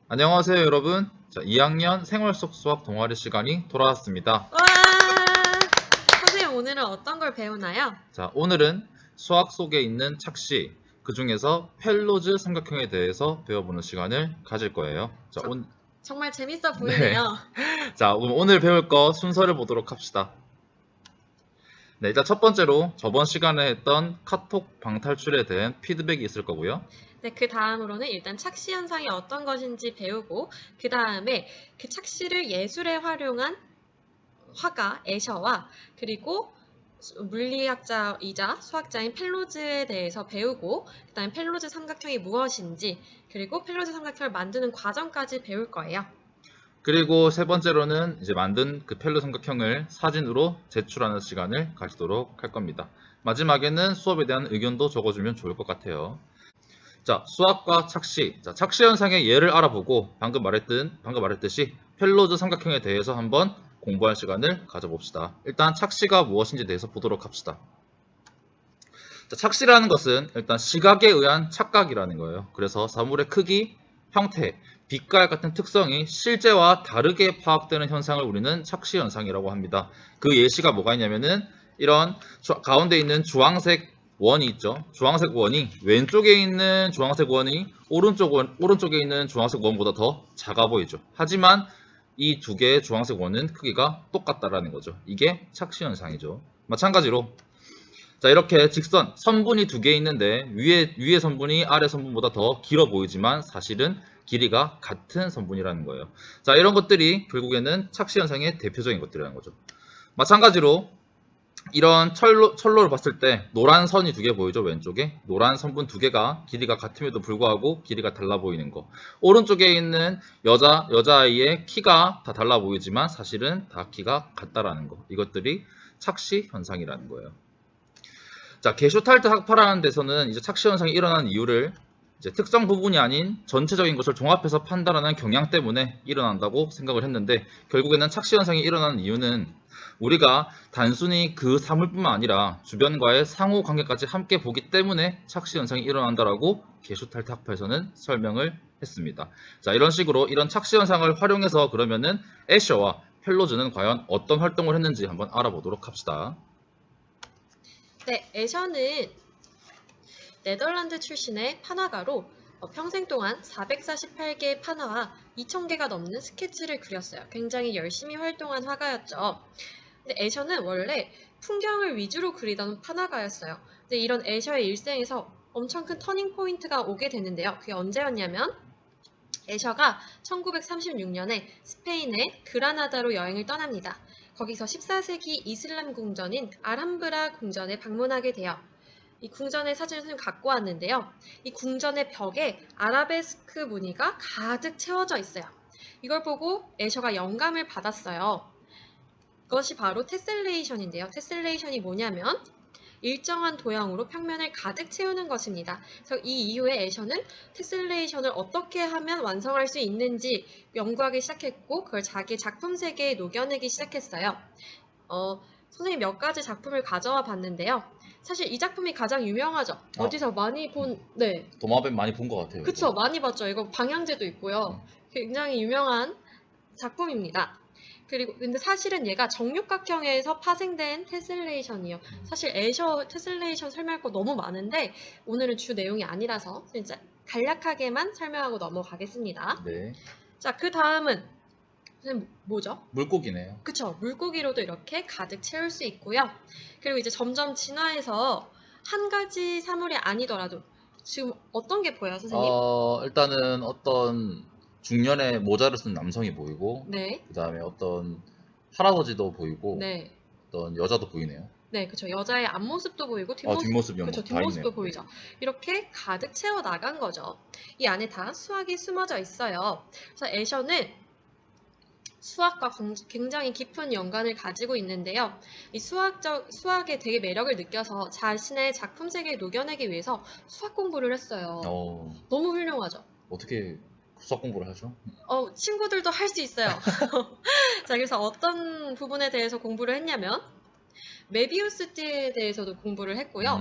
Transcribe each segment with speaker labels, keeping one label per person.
Speaker 1: 안녕하세요, 여러분. 자, 2학년 생활 속 수학 동아리 시간이 돌아왔습니다.
Speaker 2: 와! 선생님 오늘은 어떤 걸 배우나요?
Speaker 1: 자, 오늘은 수학 속에 있는 착시, 그 중에서 펠로즈 삼각형에 대해서 배워보는 시간을 가질 거예요. 자,
Speaker 2: 정말 재밌어
Speaker 1: 네.
Speaker 2: 보이네요.
Speaker 1: 자, 오늘 배울 거 순서를 보도록 합시다. 네, 일단 첫 번째로 저번 시간에 했던 카톡 방탈출에 대한 피드백이 있을 거고요.
Speaker 2: 네, 그 다음으로는 일단 착시 현상이 어떤 것인지 배우고 그 다음에 그 착시를 예술에 활용한 화가 에셔와 그리고 물리학자이자 수학자인 펠로즈에 대해서 배우고 그 다음에 펠로즈 삼각형이 무엇인지 그리고 펠로즈 삼각형을 만드는 과정까지 배울 거예요.
Speaker 1: 그리고 세 번째로는 이제 만든 그 펠로 삼각형을 사진으로 제출하는 시간을 가지도록 할 겁니다. 마지막에는 수업에 대한 의견도 적어주면 좋을 것 같아요. 자, 수학과 착시. 자, 착시 현상의 예를 알아보고 방금 말했듯이 펠로즈 삼각형에 대해서 한번 공부할 시간을 가져봅시다. 일단 착시가 무엇인지에 대해서 보도록 합시다. 자, 착시라는 것은 일단 시각에 의한 착각이라는 거예요. 그래서 사물의 크기, 형태, 빛깔 같은 특성이 실제와 다르게 파악되는 현상을 우리는 착시 현상이라고 합니다. 그 예시가 뭐가 있냐면은 이런 가운데 있는 주황색 원이 있죠. 주황색 원이 왼쪽에 있는 주황색 원이 오른쪽에 있는 주황색 원보다 더 작아 보이죠. 하지만 이 두 개의 주황색 원은 크기가 똑같다라는 거죠. 이게 착시 현상이죠. 마찬가지로 자, 이렇게 직선, 선분이 두 개 있는데 위에 선분이 아래 선분보다 더 길어 보이지만 사실은 길이가 같은 선분이라는 거예요. 자, 이런 것들이 결국에는 착시 현상의 대표적인 것들이라는 거죠. 마찬가지로 이런 철로를 봤을 때 노란 선이 두 개 보이죠, 왼쪽에. 노란 선분 두 개가 길이가 같음에도 불구하고 길이가 달라 보이는 거. 오른쪽에 있는 여자아이의 키가 다 달라 보이지만 사실은 다 키가 같다라는 거. 이것들이 착시 현상이라는 거예요. 자, 게슈탈트 학파라는 데서는 이제 착시 현상이 일어나는 이유를 이제 특정 부분이 아닌 전체적인 것을 종합해서 판단하는 경향 때문에 일어난다고 생각을 했는데, 결국에는 착시 현상이 일어나는 이유는 우리가 단순히 그 사물뿐만 아니라 주변과의 상호 관계까지 함께 보기 때문에 착시 현상이 일어난다라고 게슈탈트 학파에서는 설명을 했습니다. 자, 이런 식으로 이런 착시 현상을 활용해서 그러면은 애셔와 펠로즈는 과연 어떤 활동을 했는지 한번 알아보도록 합시다.
Speaker 2: 네, 에셔는 네덜란드 출신의 판화가로 평생 동안 448개의 판화와 2000개가 넘는 스케치를 그렸어요. 굉장히 열심히 활동한 화가였죠. 근데 에셔는 원래 풍경을 위주로 그리던 판화가였어요. 근데 이런 에셔의 일생에서 엄청 큰 터닝 포인트가 오게 되는데요. 그게 언제였냐면 에셔가 1936년에 스페인의 그라나다로 여행을 떠납니다. 거기서 14세기 이슬람 궁전인 알함브라 궁전에 방문하게 돼요. 이 궁전의 사진을 선생님 갖고 왔는데요. 이 궁전의 벽에 아라베스크 무늬가 가득 채워져 있어요. 이걸 보고 에셔가 영감을 받았어요. 그것이 바로 테셀레이션인데요. 테셀레이션이 뭐냐면 일정한 도형으로 평면을 가득 채우는 것입니다. 그래서 이 이후에 에셔는 테셀레이션을 어떻게 하면 완성할 수 있는지 연구하기 시작했고 그걸 자기 작품 세계에 녹여내기 시작했어요. 선생님 몇 가지 작품을 가져와 봤는데요. 사실 이 작품이 가장 유명하죠. 어디서 많이 본, 네.
Speaker 1: 도마뱀 많이 본 것 같아요.
Speaker 2: 그쵸, 많이 봤죠. 이거 방향제도 있고요. 굉장히 유명한 작품입니다. 그리고 근데 사실은 얘가 정육각형에서 파생된 테슬레이션이에요. 사실 에셔 테슬레이션 설명할 거 너무 많은데 오늘은 주 내용이 아니라서 진짜 간략하게만 설명하고 넘어가겠습니다.
Speaker 1: 네.
Speaker 2: 자, 그 다음은 뭐죠?
Speaker 1: 물고기네요.
Speaker 2: 그쵸. 물고기로도 이렇게 가득 채울 수 있고요. 그리고 이제 점점 진화해서 한 가지 사물이 아니더라도 지금 어떤 게 보여요, 선생님?
Speaker 1: 일단은 어떤 중년의 모자를 쓴 남성이 보이고,
Speaker 2: 네.
Speaker 1: 그 다음에 어떤 할아버지도 보이고,
Speaker 2: 네.
Speaker 1: 어떤 여자도 보이네요.
Speaker 2: 네, 그쵸. 여자의 앞모습도 보이고
Speaker 1: 뒷모습,
Speaker 2: 그쵸,
Speaker 1: 옆모습 다
Speaker 2: 뒷모습도
Speaker 1: 있네요.
Speaker 2: 보이죠. 이렇게 가득 채워 나간 거죠. 이 안에 다 수학이 숨어져 있어요. 그래서 에셔는 수학과 굉장히 깊은 연관을 가지고 있는데요. 이 수학의 되게 매력을 느껴서 자신의 작품 세계에 녹여내기 위해서 수학 공부를 했어요. 너무 훌륭하죠.
Speaker 1: 어떻게 수학 공부를 하죠?
Speaker 2: 친구들도 할 수 있어요. 자, 그래서 어떤 부분에 대해서 공부를 했냐면 메비우스 띠에 대해서도 공부를 했고요.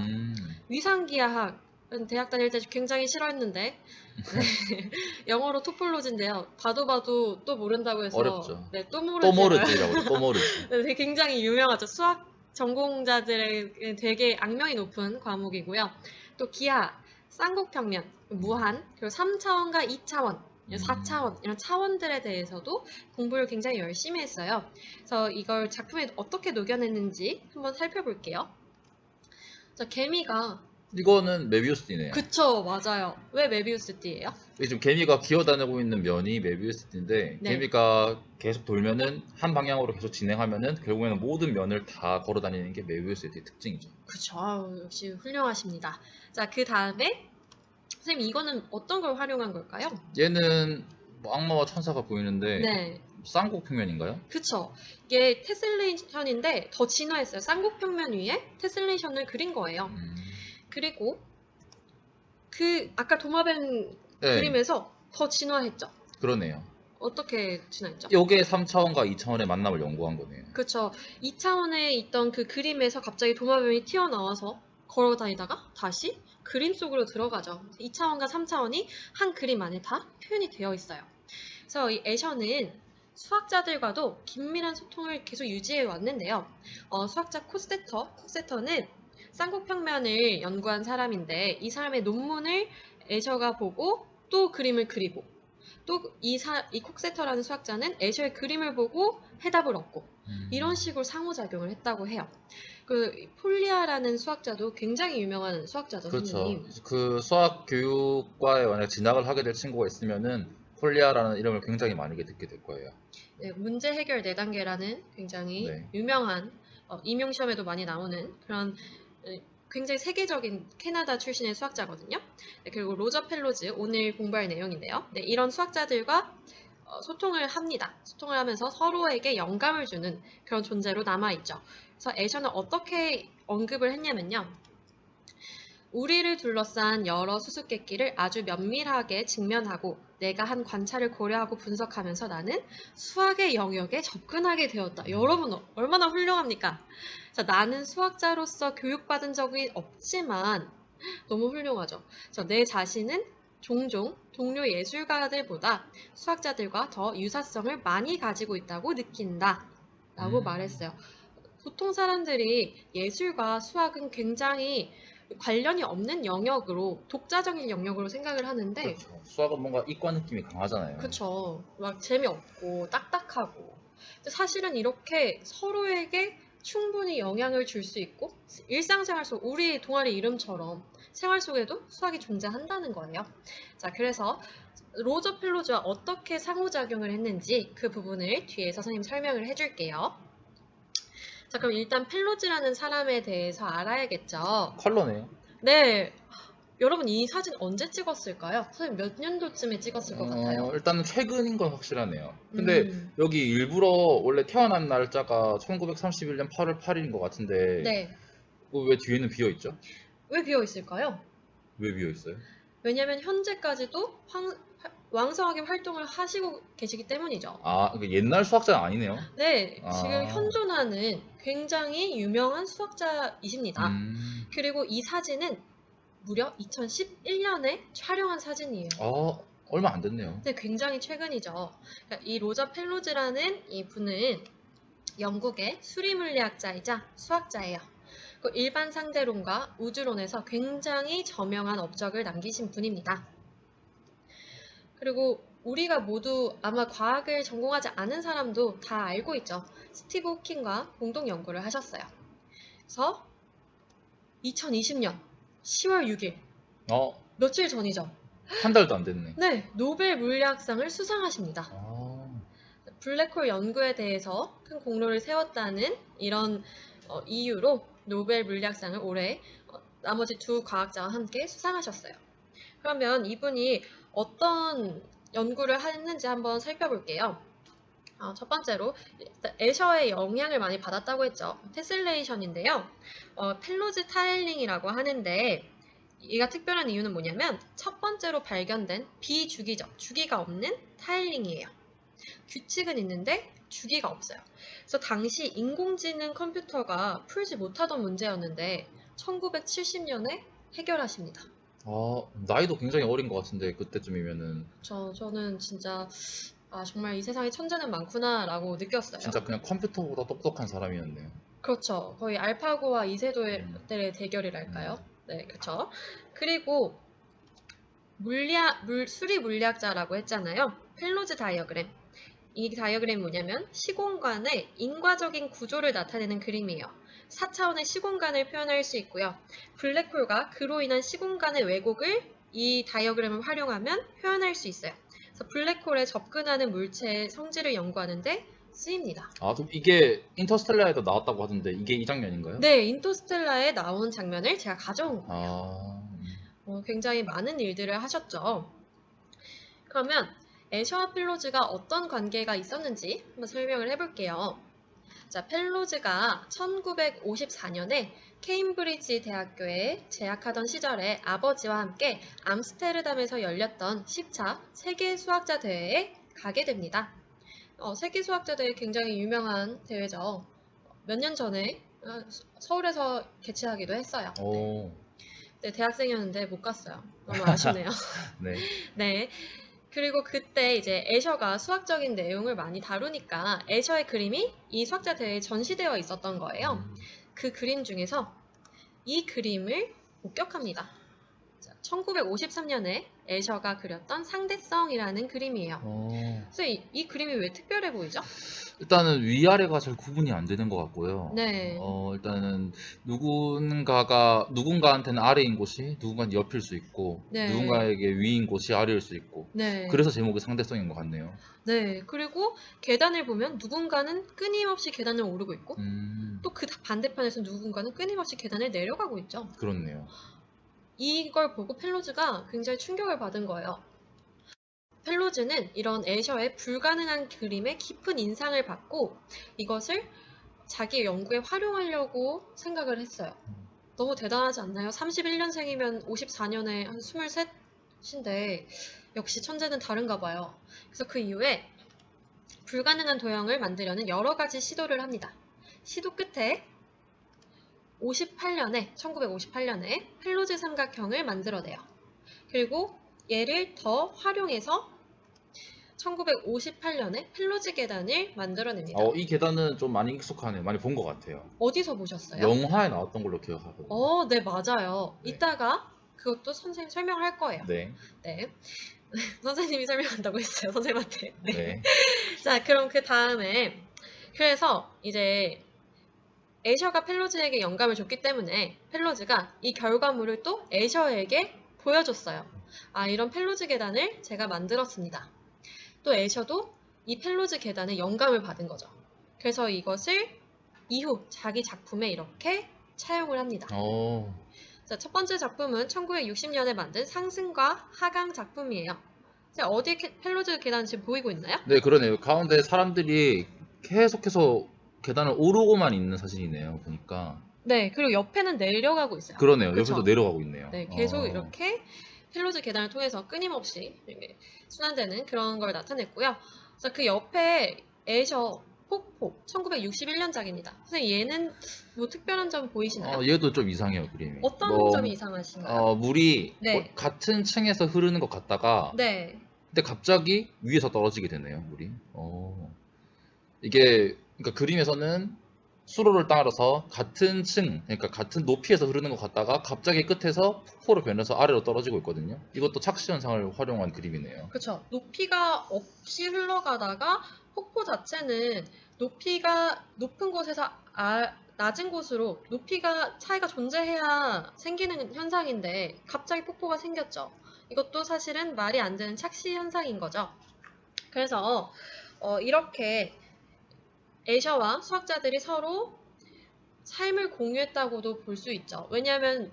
Speaker 2: 위상기하학, 대학 다닐 때 굉장히 싫어했는데 네, 영어로 토폴로지인데요. 봐도 또 모른다고 해서
Speaker 1: 어렵죠.
Speaker 2: 네, 또
Speaker 1: 또
Speaker 2: 모르지
Speaker 1: 모르지라고 하죠. 또 모르지.
Speaker 2: 네, 굉장히 유명하죠. 수학 전공자들에게 되게 악명이 높은 과목이고요. 또 기하, 쌍곡평면, 무한, 그리고 3차원과 2차원, 4차원 이런 차원들에 대해서도 공부를 굉장히 열심히 했어요. 그래서 이걸 작품에 어떻게 녹여냈는지 한번 살펴볼게요. 자, 개미가
Speaker 1: 이거는 메비우스띠네요.
Speaker 2: 그쵸, 맞아요. 왜 메비우스띠예요?
Speaker 1: 지금 개미가 기어다니고 있는 면이 메비우스띠인데
Speaker 2: 네.
Speaker 1: 개미가 계속 돌면은 한 방향으로 계속 진행하면은 결국에는 모든 면을 다 걸어다니는 게 메비우스띠의 특징이죠.
Speaker 2: 그쵸. 아우, 역시 훌륭하십니다. 자, 그 다음에 선생님 이거는 어떤 걸 활용한 걸까요?
Speaker 1: 얘는 뭐 악마와 천사가 보이는데
Speaker 2: 네.
Speaker 1: 쌍곡평면인가요?
Speaker 2: 그쵸. 이게 테슬레이션인데 더 진화했어요. 쌍곡평면 위에 테슬레이션을 그린 거예요. 그리고 그 아까 도마뱀
Speaker 1: 네,
Speaker 2: 그림에서 더 진화했죠.
Speaker 1: 그러네요.
Speaker 2: 어떻게 진화했죠?
Speaker 1: 요게 3차원과 2차원의 만남을 연구한 거네요.
Speaker 2: 그쵸. 2차원에 있던 그 그림에서 갑자기 도마뱀이 튀어나와서 걸어 다니다가 다시 그림 속으로 들어가죠. 2차원과 3차원이 한 그림 안에 다 표현이 되어 있어요. 그래서 이 애셔는 수학자들과도 긴밀한 소통을 계속 유지해 왔는데요. 수학자 콕세터는 쌍곡평면을 연구한 사람인데 이 사람의 논문을 애셔가 보고 또 그림을 그리고 또 이 콕세터라는 수학자는 애셔의 그림을 보고 해답을 얻고 이런 식으로 상호작용을 했다고 해요. 그 폴리아라는 수학자도 굉장히 유명한 수학자죠,
Speaker 1: 그렇죠.
Speaker 2: 선생님.
Speaker 1: 그 수학 교육과에 만약 진학을 하게 될 친구가 있으면은 폴리아라는 이름을 굉장히 많이 듣게 될 거예요.
Speaker 2: 네, 문제 해결 4단계라는 굉장히
Speaker 1: 네.
Speaker 2: 유명한 임용시험에도 많이 나오는 그런 굉장히 세계적인 캐나다 출신의 수학자거든요. 네, 그리고 로저 펠로즈 오늘 공부할 내용인데요. 네, 이런 수학자들과 소통을 합니다. 소통을 하면서 서로에게 영감을 주는 그런 존재로 남아있죠. 그래서 애셔는 어떻게 언급을 했냐면요. 우리를 둘러싼 여러 수수께끼를 아주 면밀하게 직면하고 내가 한 관찰을 고려하고 분석하면서 나는 수학의 영역에 접근하게 되었다. 여러분 얼마나 훌륭합니까? 자, 나는 수학자로서 교육받은 적이 없지만 너무 훌륭하죠. 내 자신은 종종 동료 예술가들보다 수학자들과 더 유사성을 많이 가지고 있다고 느낀다. 라고 말했어요. 보통 사람들이 예술과 수학은 굉장히 관련이 없는 영역으로 독자적인 영역으로 생각을 하는데
Speaker 1: 그렇죠. 수학은 뭔가 이과 느낌이 강하잖아요.
Speaker 2: 그쵸. 막 재미없고 딱딱하고 근데 사실은 이렇게 서로에게 충분히 영향을 줄 수 있고 일상생활 속 우리 동아리 이름처럼 생활 속에도 수학이 존재한다는 거예요. 자, 그래서 로저 펠로즈와 어떻게 상호작용을 했는지 그 부분을 뒤에서 선생님 설명을 해줄게요. 자, 그럼 일단 펠로즈라는 사람에 대해서 알아야겠죠.
Speaker 1: 컬러네요.
Speaker 2: 네. 여러분 이 사진 언제 찍었을까요? 선생님 몇 년도쯤에 찍었을 것 같아요?
Speaker 1: 일단은 최근인 건 확실하네요. 근데
Speaker 2: 음,
Speaker 1: 여기 일부러 원래 태어난 날짜가 1931년 8월 8일인 것 같은데
Speaker 2: 네.
Speaker 1: 왜 뒤에는 비어 있죠?
Speaker 2: 왜 비어 있을까요?
Speaker 1: 왜 비어 있어요?
Speaker 2: 왜냐면 현재까지도 왕성하게 활동을 하시고 계시기 때문이죠.
Speaker 1: 아, 그러니까 옛날 수학자는 아니네요.
Speaker 2: 네,
Speaker 1: 아.
Speaker 2: 지금 현존하는 굉장히 유명한 수학자이십니다. 그리고 이 사진은 무려 2011년에 촬영한 사진이에요.
Speaker 1: 얼마 안 됐네요.
Speaker 2: 네, 굉장히 최근이죠. 이 로저 펠로즈라는 이 분은 영국의 수리물리학자이자 수학자예요. 그 일반 상대론과 우주론에서 굉장히 저명한 업적을 남기신 분입니다. 그리고 우리가 모두 아마 과학을 전공하지 않은 사람도 다 알고 있죠. 스티브 호킹과 공동 연구를 하셨어요. 그래서 2020년 10월 6일 며칠 전이죠.
Speaker 1: 한 달도 안 됐네.
Speaker 2: 네, 노벨 물리학상을 수상하십니다. 블랙홀 연구에 대해서 큰 공로를 세웠다는 이런 이유로 노벨 물리학상을 올해 나머지 두 과학자와 함께 수상하셨어요. 그러면 이분이 어떤 연구를 했는지 한번 살펴볼게요. 첫 번째로 애셔의 영향을 많이 받았다고 했죠. 테슬레이션인데요. 펠로즈 타일링이라고 하는데 얘가 특별한 이유는 뭐냐면 첫 번째로 발견된 비주기적, 주기가 없는 타일링이에요. 규칙은 있는데 주기가 없어요. 그래서 당시 인공지능 컴퓨터가 풀지 못하던 문제였는데 1970년에 해결하십니다.
Speaker 1: 나이도 굉장히 어린 것 같은데 그때쯤이면은
Speaker 2: 저는 진짜 정말 이 세상에 천재는 많구나라고 느꼈어요.
Speaker 1: 진짜 그냥 컴퓨터보다 똑똑한 사람이었네요.
Speaker 2: 그렇죠. 거의 알파고와 이세돌의
Speaker 1: 음,
Speaker 2: 대결이랄까요?
Speaker 1: 음.
Speaker 2: 네, 그렇죠. 그리고 수리 물리학자라고 했잖아요. 펠로즈 다이어그램. 이 다이어그램이 뭐냐면 시공간의 인과적인 구조를 나타내는 그림이에요. 4차원의 시공간을 표현할 수 있고요. 블랙홀과 그로 인한 시공간의 왜곡을 이 다이어그램을 활용하면 표현할 수 있어요. 그래서 블랙홀에 접근하는 물체의 성질을 연구하는데 쓰입니다.
Speaker 1: 그럼 이게 인터스텔라에도 나왔다고 하던데 이게 이 장면인가요?
Speaker 2: 네, 인터스텔라에 나오는 장면을 제가 가져온 거예요.
Speaker 1: 아,
Speaker 2: 굉장히 많은 일들을 하셨죠. 그러면 애셔와 펠로즈가 어떤 관계가 있었는지 한번 설명을 해볼게요. 자, 펠로즈가 1954년에 케임브리지 대학교에 재학하던 시절에 아버지와 함께 암스테르담에서 열렸던 10차 세계 수학자 대회에 가게 됩니다. 세계 수학자 대회 굉장히 유명한 대회죠. 몇 년 전에 서울에서 개최하기도 했어요.
Speaker 1: 오,
Speaker 2: 네, 대학생이었는데 못 갔어요. 너무 아쉽네요.
Speaker 1: 네.
Speaker 2: 네. 그리고 그때 이제 애셔가 수학적인 내용을 많이 다루니까 애셔의 그림이 이 수학자 대회에 전시되어 있었던 거예요. 그 그림 중에서 이 그림을 목격합니다. 1953년에 애셔가 그렸던 상대성이라는 그림이에요. 그래서 이 그림이 왜 특별해 보이죠?
Speaker 1: 일단은 위아래가 잘 구분이 안 되는 것 같고요.
Speaker 2: 네.
Speaker 1: 일단은 누군가한테는 아래인 곳이 누군가는 옆일 수 있고,
Speaker 2: 네.
Speaker 1: 누군가에게 위인 곳이 아래일 수 있고,
Speaker 2: 네.
Speaker 1: 그래서 제목이 상대성인 것 같네요.
Speaker 2: 네. 그리고 계단을 보면 누군가는 끊임없이 계단을 오르고 있고, 또 그 반대편에서 누군가는 끊임없이 계단을 내려가고 있죠.
Speaker 1: 그렇네요.
Speaker 2: 이걸 보고 펠로즈가 굉장히 충격을 받은 거예요. 펠로즈는 이런 애셔의 불가능한 그림에 깊은 인상을 받고 이것을 자기 연구에 활용하려고 생각을 했어요. 너무 대단하지 않나요? 31년생이면 54년에 한 23인데 역시 천재는 다른가 봐요. 그래서 그 이후에 불가능한 도형을 만들려는 여러 가지 시도를 합니다. 시도 끝에 1958년에 펠로즈 삼각형을 만들어내요. 그리고 얘를 더 활용해서 1958년에 펠로즈 계단을 만들어냅니다.
Speaker 1: 이 계단은 좀 많이 익숙하네요. 많이 본 것 같아요.
Speaker 2: 어디서 보셨어요?
Speaker 1: 영화에 나왔던 걸로 기억하거든요.
Speaker 2: 네, 맞아요.
Speaker 1: 네.
Speaker 2: 이따가 그것도 선생님 설명할 거예요.
Speaker 1: 네.
Speaker 2: 네. 선생님이 설명한다고 했어요, 선생님한테. 네.
Speaker 1: 네.
Speaker 2: 자, 그럼 그 다음에 그래서 이제 애셔가 펠로즈에게 영감을 줬기 때문에 펠로즈가 이 결과물을 또 애셔에게 보여줬어요. 이런 펠로즈 계단을 제가 만들었습니다. 또 애셔도 이 펠로즈 계단에 영감을 받은 거죠. 그래서 이것을 이후 자기 작품에 이렇게 차용을 합니다. 자, 첫 번째 작품은 1960년에 만든 상승과 하강 작품이에요. 자, 어디에 펠로즈 계단 지금 보이고 있나요?
Speaker 1: 네, 그러네요. 가운데 사람들이 계속해서 계단을 오르고만 있는 사진이네요. 보니까.
Speaker 2: 네, 그리고 옆에는 내려가고 있어요.
Speaker 1: 그러네요.
Speaker 2: 그쵸?
Speaker 1: 옆에서 내려가고 있네요.
Speaker 2: 네, 계속 이렇게 펠로즈 계단을 통해서 끊임없이 이렇게 순환되는 그런 걸 나타냈고요. 그래서 그 옆에 애셔 폭포 1961년작입니다. 선생님 얘는 뭐 특별한 점 보이시나요?
Speaker 1: 얘도 좀 이상해요, 그림이.
Speaker 2: 어떤 점이 이상하신가요?
Speaker 1: 물이
Speaker 2: 네.
Speaker 1: 같은 층에서 흐르는 것 같다가
Speaker 2: 네.
Speaker 1: 근데 갑자기 위에서 떨어지게 되네요, 물이. 이게 그러니까 그림에서는 수로를 따라서 같은 층, 그러니까 같은 높이에서 흐르는 것 같다가 갑자기 끝에서 폭포로 변해서 아래로 떨어지고 있거든요. 이것도 착시 현상을 활용한 그림이네요.
Speaker 2: 그렇죠. 높이가 없이 흘러가다가 폭포 자체는 높이가 높은 곳에서 낮은 곳으로 높이가 차이가 존재해야 생기는 현상인데 갑자기 폭포가 생겼죠. 이것도 사실은 말이 안 되는 착시 현상인 거죠. 그래서 이렇게 애셔와 수학자들이 서로 삶을 공유했다고도 볼 수 있죠. 왜냐하면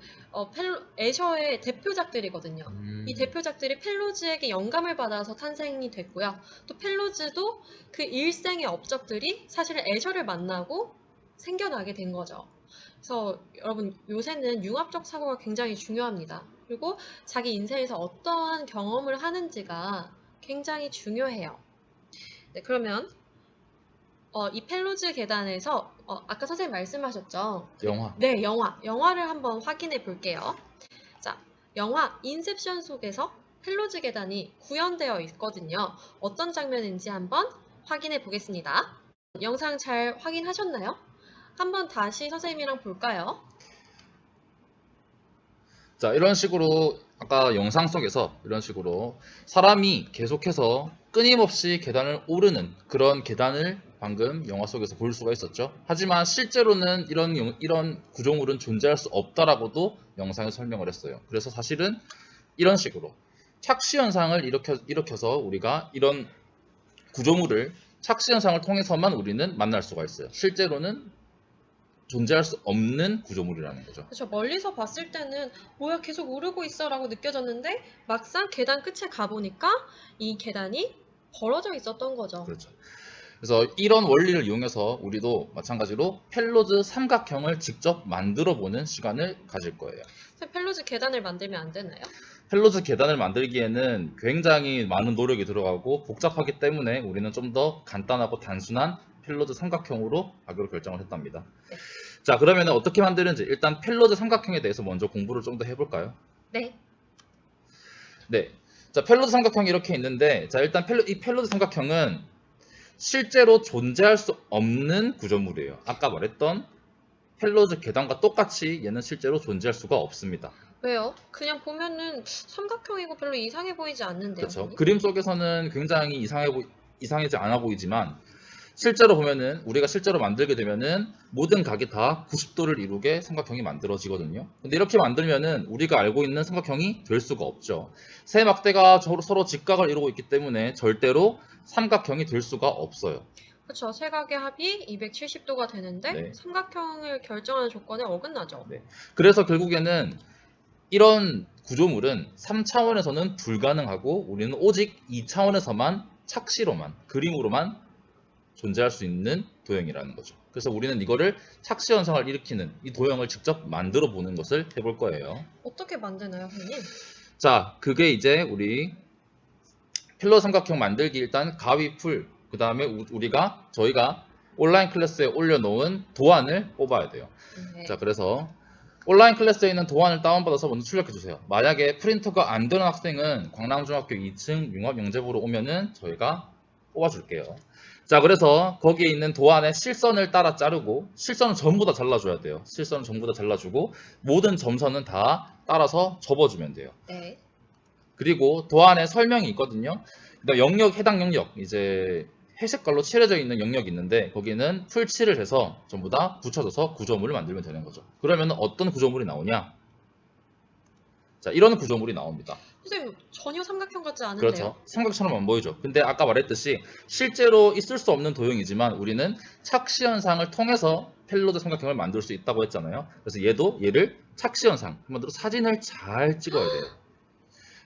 Speaker 2: 애셔의 대표작들이거든요. 이 대표작들이 펠로즈에게 영감을 받아서 탄생이 됐고요. 또 펠로즈도 그 일생의 업적들이 사실 애셔를 만나고 생겨나게 된 거죠. 그래서 여러분 요새는 융합적 사고가 굉장히 중요합니다. 그리고 자기 인생에서 어떠한 경험을 하는지가 굉장히 중요해요. 네, 그러면 이 펠로즈 계단에서 아까 선생님 말씀하셨죠?
Speaker 1: 영화.
Speaker 2: 네, 영화를 한번 확인해 볼게요. 자, 영화 인셉션 속에서 펠로즈 계단이 구현되어 있거든요. 어떤 장면인지 한번 확인해 보겠습니다. 영상 잘 확인하셨나요? 한번 다시 선생님이랑 볼까요?
Speaker 1: 자, 이런 식으로 아까 영상 속에서 이런 식으로 사람이 계속해서 끊임없이 계단을 오르는 그런 계단을 방금 영화 속에서 볼 수가 있었죠. 하지만 실제로는 이런 구조물은 존재할 수 없다라고도 영상에 설명을 했어요. 그래서 사실은 이런 식으로 착시 현상을 일으켜서 우리가 이런 구조물을 착시 현상을 통해서만 우리는 만날 수가 있어요. 실제로는 존재할 수 없는 구조물이라는 거죠.
Speaker 2: 그렇죠. 멀리서 봤을 때는 뭐야 계속 오르고 있어라고 느껴졌는데 막상 계단 끝에 가보니까 이 계단이 벌어져 있었던 거죠.
Speaker 1: 그렇죠. 그래서 이런 원리를 이용해서 우리도 마찬가지로 펠로즈 삼각형을 직접 만들어 보는 시간을 가질 거예요.
Speaker 2: 선생님, 펠로즈 계단을 만들면 안 되나요?
Speaker 1: 펠로즈 계단을 만들기에는 굉장히 많은 노력이 들어가고 복잡하기 때문에 우리는 좀 더 간단하고 단순한 펠로즈 삼각형으로 하기로 결정을 했답니다.
Speaker 2: 네.
Speaker 1: 자, 그러면 어떻게 만드는지 일단 펠로즈 삼각형에 대해서 먼저 공부를 좀 더 해볼까요?
Speaker 2: 네.
Speaker 1: 네. 자, 펠로즈 삼각형이 이렇게 있는데, 자, 일단 이 펠로즈 삼각형은 실제로 존재할 수 없는 구조물이에요. 아까 말했던 펠로즈 계단과 똑같이 얘는 실제로 존재할 수가 없습니다.
Speaker 2: 왜요? 그냥 보면은 삼각형이고 별로 이상해 보이지 않는데요.
Speaker 1: 그렇죠.
Speaker 2: 선생님?
Speaker 1: 그림 속에서는 굉장히 이상하지 않아 보이지만 실제로 보면은 우리가 실제로 만들게 되면은 모든 각이 다 90도를 이루게 삼각형이 만들어지거든요. 근데 이렇게 만들면은 우리가 알고 있는 삼각형이 될 수가 없죠. 세 막대가 서로 직각을 이루고 있기 때문에 절대로 삼각형이 될 수가 없어요.
Speaker 2: 그렇죠. 세 각의 합이 270도가 되는데
Speaker 1: 네.
Speaker 2: 삼각형을 결정하는 조건에 어긋나죠.
Speaker 1: 네. 그래서 결국에는 이런 구조물은 3차원에서는 불가능하고 우리는 오직 2차원에서만 착시로만, 그림으로만 존재할 수 있는 도형이라는 거죠. 그래서 우리는 이거를 착시 현상을 일으키는 이 도형을 직접 만들어 보는 것을 해볼 거예요.
Speaker 2: 어떻게 만드나요, 선생님?
Speaker 1: 자, 그게 이제 우리 필러 삼각형 만들기 일단 가위 풀, 그 다음에 저희가 온라인 클래스에 올려놓은 도안을 뽑아야 돼요.
Speaker 2: 네.
Speaker 1: 자, 그래서 온라인 클래스에 있는 도안을 다운받아서 먼저 출력해 주세요. 만약에 프린터가 안 되는 학생은 광남중학교 2층 융합영재부로 오면은 저희가 뽑아줄게요. 자, 그래서 거기에 있는 도안의 실선을 따라 자르고 실선은 전부 다 잘라줘야 돼요. 실선은 전부 다 잘라주고 모든 점선은 다 따라서 접어주면 돼요.
Speaker 2: 네.
Speaker 1: 그리고 도안에 설명이 있거든요. 그러니까 해당 영역, 이제 회색깔로 칠해져 있는 영역이 있는데 거기는 풀칠을 해서 전부 다 붙여줘서 구조물을 만들면 되는 거죠. 그러면 어떤 구조물이 나오냐? 자, 이런 구조물이 나옵니다.
Speaker 2: 선생님, 전혀 삼각형 같지 않은데요?
Speaker 1: 그렇죠. 삼각처럼 안 보이죠. 근데 아까 말했듯이 실제로 있을 수 없는 도형이지만 우리는 착시 현상을 통해서 펠로드 삼각형을 만들 수 있다고 했잖아요. 그래서 얘를 착시 현상, 한마디로 사진을 잘 찍어야 돼요.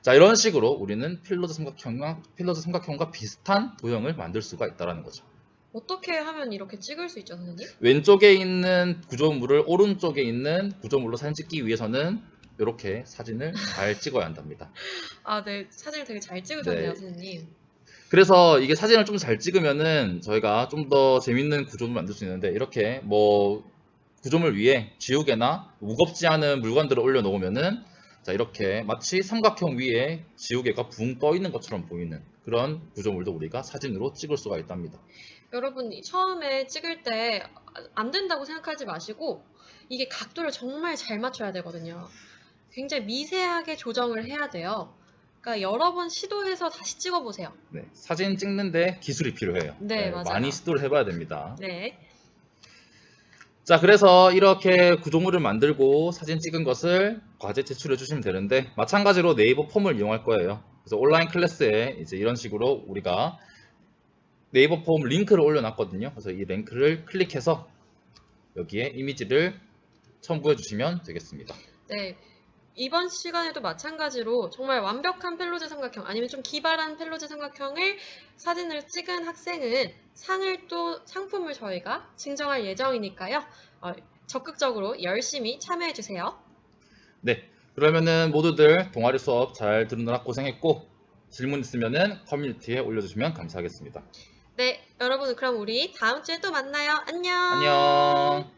Speaker 1: 자, 이런 식으로 우리는 펠로드 삼각형과 비슷한 도형을 만들 수가 있다는 거죠.
Speaker 2: 어떻게 하면 이렇게 찍을 수 있죠, 선생님?
Speaker 1: 왼쪽에 있는 구조물을 오른쪽에 있는 구조물로 사진 찍기 위해서는 이렇게 사진을 잘 찍어야 한답니다.
Speaker 2: 아, 네. 사진을 되게 잘 찍으셨네요,
Speaker 1: 네.
Speaker 2: 선생님.
Speaker 1: 그래서 이게 사진을 좀 잘 찍으면은 저희가 좀 더 재밌는 구조물 만들 수 있는데 이렇게 뭐 구조물 위에 지우개나 무겁지 않은 물건들을 올려놓으면은 자, 이렇게 마치 삼각형 위에 지우개가 붕 떠 있는 것처럼 보이는 그런 구조물도 우리가 사진으로 찍을 수가 있답니다.
Speaker 2: 여러분, 처음에 찍을 때 안 된다고 생각하지 마시고 이게 각도를 정말 잘 맞춰야 되거든요. 굉장히 미세하게 조정을 해야 돼요. 그러니까 여러 번 시도해서 다시 찍어보세요.
Speaker 1: 네, 사진 찍는데 기술이 필요해요.
Speaker 2: 네, 맞아요.
Speaker 1: 많이 시도를 해봐야 됩니다.
Speaker 2: 네.
Speaker 1: 자, 그래서 이렇게 구조물을 만들고 사진 찍은 것을 과제 제출해 주시면 되는데 마찬가지로 네이버 폼을 이용할 거예요. 그래서 온라인 클래스에 이제 이런 식으로 우리가 네이버 폼 링크를 올려놨거든요. 그래서 이 링크를 클릭해서 여기에 이미지를 첨부해 주시면 되겠습니다.
Speaker 2: 네. 이번 시간에도 마찬가지로 정말 완벽한 펠로즈 삼각형 아니면 좀 기발한 펠로즈 삼각형을 사진을 찍은 학생은 상품을 저희가 증정할 예정이니까요. 적극적으로 열심히 참여해 주세요.
Speaker 1: 네, 그러면은 모두들 동아리 수업 잘 들으느라 고생했고 질문 있으면은 커뮤니티에 올려주시면 감사하겠습니다.
Speaker 2: 네, 여러분 그럼 우리 다음 주에 또 만나요. 안녕.
Speaker 1: 안녕.